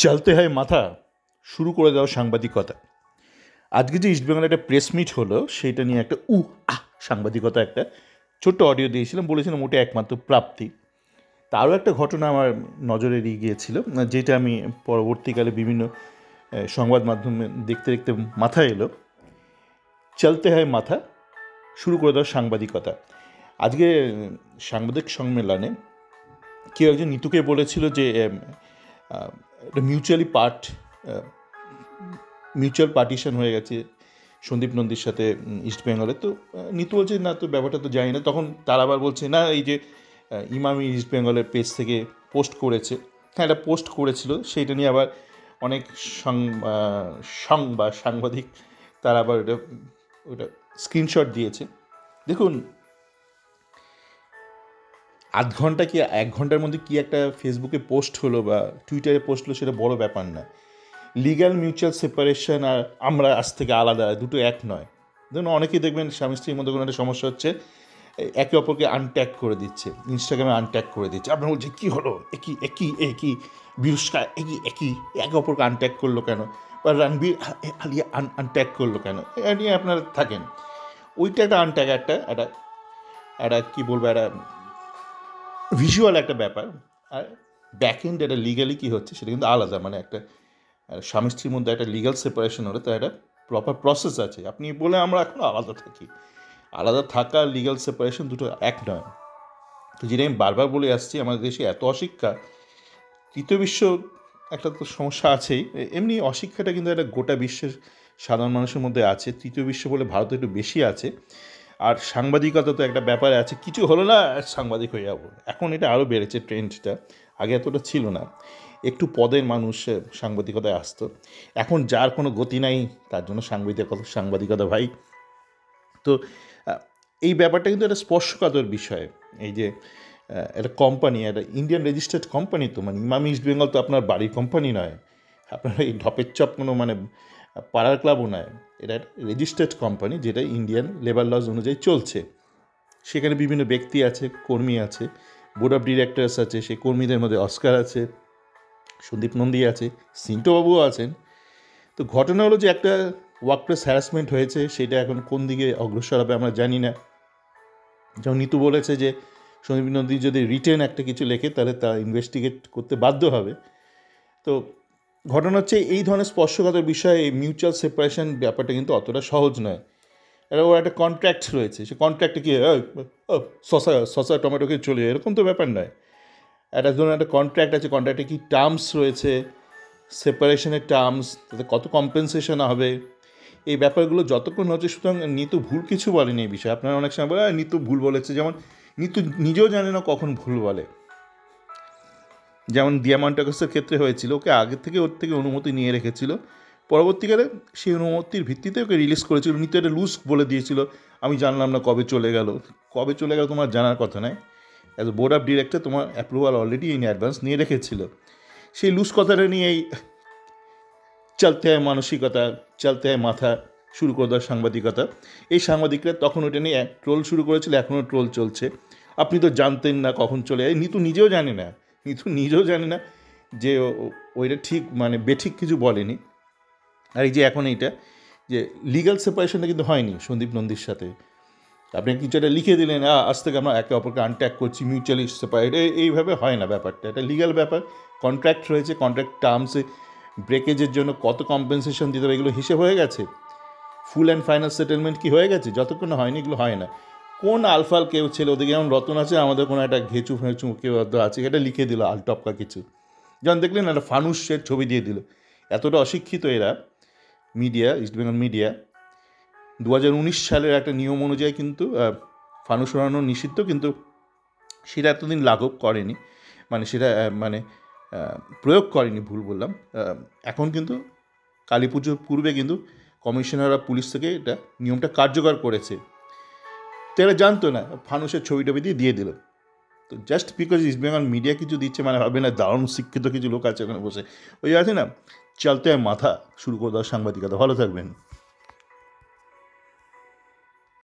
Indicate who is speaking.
Speaker 1: চলতে হয় মাথা, শুরু করে দাও সাংবাদিকতা। আজকে যে ইস্টবেঙ্গলে একটা প্রেস মিট হলো, সেইটা নিয়ে একটা সাংবাদিকতা একটা ছোট্ট অডিও দিয়েছিলাম, বলেছিলাম ওটা একমাত্র প্রাপ্তি। তারও একটা ঘটনা আমার নজরে এড়িয়ে গিয়েছিল, যেটা আমি পরবর্তীকালে বিভিন্ন সংবাদ মাধ্যমে দেখতে দেখতে মাথায় এলো। চলতে হয় মাথা, শুরু করে দাও সাংবাদিকতা। আজকে সাংবাদিক সম্মেলনে কেউ একজন নিতুকে বলেছিল যে একটা মিউচুয়াল পার্টিশন হয়ে গেছে সন্দীপ নন্দীর সাথে ইস্টবেঙ্গলে। তো নিতু বলছে না, তো ব্যাপারটা তো জানি না। তখন তারা আবার বলছে না, এই যে ইমামি ইস্টবেঙ্গলের পেজ থেকে পোস্ট করেছে। হ্যাঁ, এটা পোস্ট করেছিল, সেইটা নিয়ে আবার অনেক সাংবাদিক তারা আবার ওটা স্ক্রিনশট দিয়েছে। দেখুন, আধ ঘন্টা কি 1 ঘন্টার মধ্যে কি একটা ফেসবুকে পোস্ট হলো বা টুইটারে পোস্ট হলো, সেটা বড় ব্যাপার না। লিগ্যাল মিউচুয়াল সেপারেশন আর আমরা আজ থেকে আলাদা, দুটো এক নয়। ধরুন, অনেকেই দেখবেন স্বামী স্ত্রীর মধ্যে কোনো একটা সমস্যা হচ্ছে, একে অপরকে আনট্যাগ করে দিচ্ছে, ইনস্টাগ্রামে আনট্যাগ করে দিচ্ছে। আপনার বলছে কী হলো, একই বিরুষ্কা, একই একে অপরকে আনট্যাগ করলো কেন, বা রণবীর আলিয়া আনট্যাগ করলো কেন, এটা নিয়ে আপনারা থাকেন। ওইটা একটা আনট্যাগ, একটা কী বলবো, একটা ভিজুয়াল একটা ব্যাপার। আর ব্যাক এন্ড এটা লিগালি কী হচ্ছে সেটা কিন্তু আলাদা। মানে একটা স্বামী স্ত্রীর মধ্যে একটা লিগাল সেপারেশন হলে তার একটা প্রপার প্রসেস আছে। আপনি বলে আমরা এখন আলাদা থাকি, আলাদা থাকা লিগাল সেপারেশন দুটো এক নয়। তো যেটা আমি বারবার বলে আসছি, আমাদের দেশে এত অশিক্ষা, তৃতীয় বিশ্ব একটা তো সমস্যা আছেই, এমনি অশিক্ষাটা কিন্তু একটা গোটা বিশ্বের সাধারণ মানুষের মধ্যে আছে। তৃতীয় বিশ্ব বলে ভারতে একটু বেশি আছে। আর সাংবাদিকতা তো একটা ব্যাপারে আছে, কিছু হলো না সাংবাদিক হয়ে যাবো, এখন এটা আরও বেড়েছে ট্রেন্ডটা, আগে এতটা ছিল না। একটু পদের মানুষ সাংবাদিকতায় আসতো, এখন যার কোনো গতি নাই তার জন্য সাংবাদিকতা ভাই। তো এই ব্যাপারটা কিন্তু একটা স্পর্শকাতর বিষয়। এই যে একটা কোম্পানি, একটা ইন্ডিয়ান রেজিস্টার্ড কোম্পানি, তো মানে ইমামি ইস্ট বেঙ্গল তো আপনার বাড়ির কোম্পানি নয়, আপনার এই ঢপের চপ কোনো মানে পাড়ার ক্লাবও নয়। এটা একটা রেজিস্টার্ড কোম্পানি, যেটা ইন্ডিয়ান লেবার লজ অনুযায়ী চলছে। সেখানে বিভিন্ন ব্যক্তি আছে, কর্মী আছে, বোর্ড অফ ডিরেক্টরস আছে, সেই কর্মীদের মধ্যে অস্কার আছে, সন্দীপ নন্দী আছে, সিন্টোবাবুও আছেন। তো ঘটনা হলো যে একটা ওয়ার্কপ্লেস হ্যারাসমেন্ট হয়েছে, সেটা এখন কোন দিকে অগ্রসর হবে আমরা জানি না। যেমন নিতু বলেছে যে সন্দীপ নন্দী যদি রিটেন একটা কিছু লেখে তাহলে তা ইনভেস্টিগেট করতে বাধ্য হবে। তো ঘটনা হচ্ছে, এই ধরনের স্পর্শকাতর বিষয়ে এই মিউচুয়াল সেপারেশন ব্যাপারটা কিন্তু অতটা সহজ নয়। ওর একটা কন্ট্রাক্ট রয়েছে, সে কন্ট্রাক্টে কি শসা টমেটোকে চলে যায়, এরকম তো ব্যাপার নয়। ধরুন একটা কন্ট্রাক্ট আছে, কন্ট্রাক্টে কি টার্মস রয়েছে, সেপারেশনের টার্মস, তাতে কত কম্পেনসেশন হবে, এই ব্যাপারগুলো যতক্ষণ হচ্ছে। সুতরাং নিতু ভুল কিছু বলেনি এই বিষয়ে। আপনারা অনেক সময় বলে নিতু ভুল বলেছে, যেমন নিতু নিজেও জানে না কখন ভুল বলে। যেমন দিয়ামন্টাকাসের ক্ষেত্রে হয়েছিল, ওকে আগে থেকে ওর থেকে অনুমতি নিয়ে রেখেছিল, পরবর্তীকালে সেই অনুমতির ভিত্তিতে ওকে রিলিজ করেছিল। নিতু একটা লুজ বলে দিয়েছিল, আমি জানলাম না কবে চলে গেল তোমার জানার কথা নয়। As a board of director তোমার অ্যাপ্রুভাল অলরেডি ইন অ্যাডভান্স নিয়ে রেখেছিল। সেই লুজ কথাটা নিয়ে এই চলতে হয় মানসিকতা, চলতে হয় মাথা, শুরু করে দেওয়ার সাংবাদিকতা। এই সাংবাদিকরা তখন ওটা নিয়ে ট্রোল শুরু করেছিল, এখনও ট্রোল চলছে। আপনি তো জানতেন না কখন চলে যায়, নিতু নিজেও জানে না যে ওইটা ঠিক মানে বেঠিক কিছু বলেনি। আর এই যে এখন এইটা যে লিগাল সেপারেশনটা কিন্তু হয়নি সন্দীপ নন্দীর সাথে। আপনি কিছু একটা লিখে দিলেন, আজ থেকে আমরা একে অপরকে আনট্যাগ করছি, মিউচুয়ালি সেপারেট, এইভাবে হয় না ব্যাপারটা। এটা লিগাল ব্যাপার, কন্ট্রাক্ট রয়েছে, কন্ট্রাক্ট টার্মসে ব্রেকেজের জন্য কত কম্পেনসেশন দিতে হবে এগুলো হিসেব হয়ে গেছে। ফুল অ্যান্ড ফাইনাল সেটেলমেন্ট কি হয়ে গেছে? যতক্ষণ হয়নি এগুলো হয় না। কোন আলফাল কেউ ছিল ওদিকে, যেমন রতন আছে, আমাদের কোনো একটা ঘেঁচু ফেঁচু কেউ আছে, এটা লিখে দিল আলটপকা কিছু। যেমন দেখলেন একটা ফানুসের ছবি দিয়ে দিল। এতটা অশিক্ষিত এরা, মিডিয়া, ইস্টবেঙ্গল মিডিয়া। 2019 সালের একটা নিয়ম অনুযায়ী কিন্তু ফানুস উড়ানো নিষিদ্ধ, কিন্তু সেটা এতদিন লাঘব করেনি, মানে সেটা প্রয়োগ করেনি, ভুল বললাম। এখন কিন্তু কালী পুজোর পূর্বে কিন্তু কমিশনার অফ পুলিশ থেকে এটা নিয়মটা কার্যকর করেছে। তো এরা জানতো না, ফানুসের ছবি টবি দিয়ে দিল। তো জাস্ট বিকজ ইস্টবেঙ্গল মিডিয়া কিছু দিচ্ছে মানে হবে না দারুণ শিক্ষিত কিছু লোক আছে ওখানে বসে, ওই আছে না, চলতে হয় মাথা, শুরু করে দেওয়ার সাংবাদিকতা। ভালো থাকবেন।